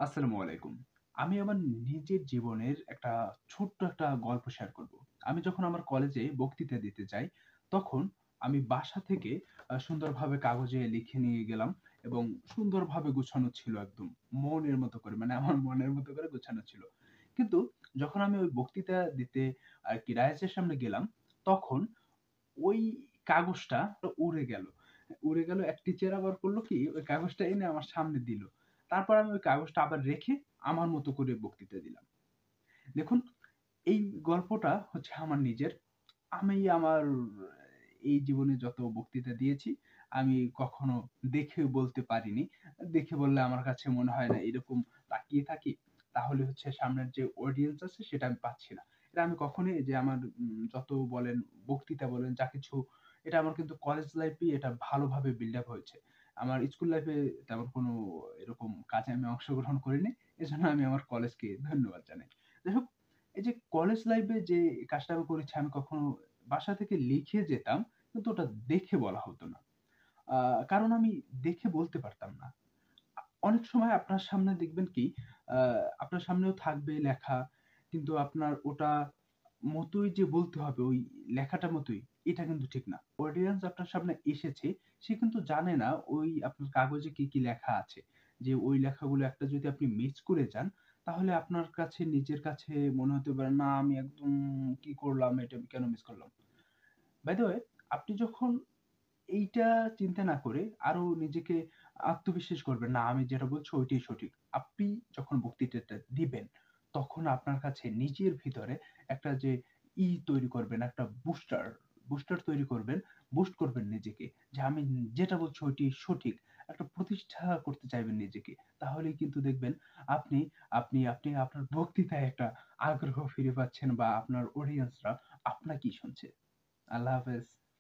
আসসালামু আলাইকুম। আমি আমার নিজের জীবনের ছোট্ট একটা গল্প শেয়ার করব। আমি যখন আমার কলেজে বক্তৃতা দিতে যাই, তখন আমি বাসা থেকে সুন্দরভাবে কাগজে লিখে নিয়ে গেলাম এবং সুন্দরভাবে গুছানো ছিল একদম। মনের মতো করে মানে আমার মনের মতো করে গোছানো ছিল। কিন্তু যখন আমি ওই বক্তৃতা দিতে আরকি ডায়াসের সামনে গেলাম, তখন ওই কাগজটা উড়ে গেল। উড়ে গেল এক টিচার আবার করল কি ওই কাগজটা এনে আমার সামনে দিল। তারপর আমি ওই কাগজটা আবার রেখে আমার মতো করে বক্তৃতা দিলাম। দেখুন এই গল্পটা হচ্ছে আমার নিজের। আমি আমার এই জীবনে যত বক্তৃতা দিয়েছি, আমি কখনো দেখে বলতে পারিনি। দেখে বললে আমার কাছে মনে হয় না এরকম তাকিয়ে থাকি, তাহলে হচ্ছে সামনের যে অডিয়েন্স আছে সেটা আমি পাচ্ছি না। এটা আমি কখনোই যে আমার যত বলেন বক্তৃতা বলেন যা কিছু এটা আমার কিন্তু কলেজ লাইফেই এটা ভালোভাবে বিল্ড আপ হয়েছে। আমার স্কুল লাইফে তেমন কোনো এরকম কাজে আমি অংশগ্রহণ করিনি। এজন্য আমি আমার কলেজকে ধন্যবাদ জানাই। যাই হোক এই যে কলেজ লাইফে যে কাজটা আমি করেছি আমি কখনো বাসা থেকে লিখে যেতাম, কিন্তু ওটা দেখে বলা হতো না। আ কারণ আমি দেখে বলতে পারতাম না। অনেক সময় আপনার সামনে দেখবেন কি আ আপনার সামনেও থাকবে লেখা, কিন্তু আপনার ওটা মতোই যে বলতে হবে ওই লেখাটার মতোই, এটা কিন্তু ঠিক না। অডিয়েন্স আপনার সামনে এসেছে, সে কিন্তু জানে না ওই আপনার কাগজে কি, কি লেখা আছে। যে ওই লেখাগুলো একটা যদি আপনি মিস করে যান, তাহলে আপনার কাছে নিজের কাছে মনে হতে পারে, "না আমি একদম কি করলাম? এটা আমি কেন মিস করলাম?" বাই দ্যা ওয়ে আপনি যখন এইটা চিন্তা না করে আরো নিজেকে আত্মবিশ্বাস করবেন, "না আমি যেটা বলছি ওইটাই সঠিক।" আপনি যখন বক্তৃতাটা দিবেন, তখন আপনার কাছে নিজের ভিতরে একটা যে তৈরি করবেন, একটা বুস্টার তৈরি করবেন, বুস্ট করবেন নিজেকে। যে আমি যেটা বলছি ওইটাই সঠিক। একটা প্রতিষ্ঠা করতে চাইবেন নিজেকে। তাহলেই কিন্তু দেখবেন আপনি আপনি আপনার বক্তৃতায় একটা আগ্রহ ফিরে পাচ্ছেন বা আপনার অডিয়েন্সরা আপনাকেই শুনছে। আল্লাহ হাফেজ।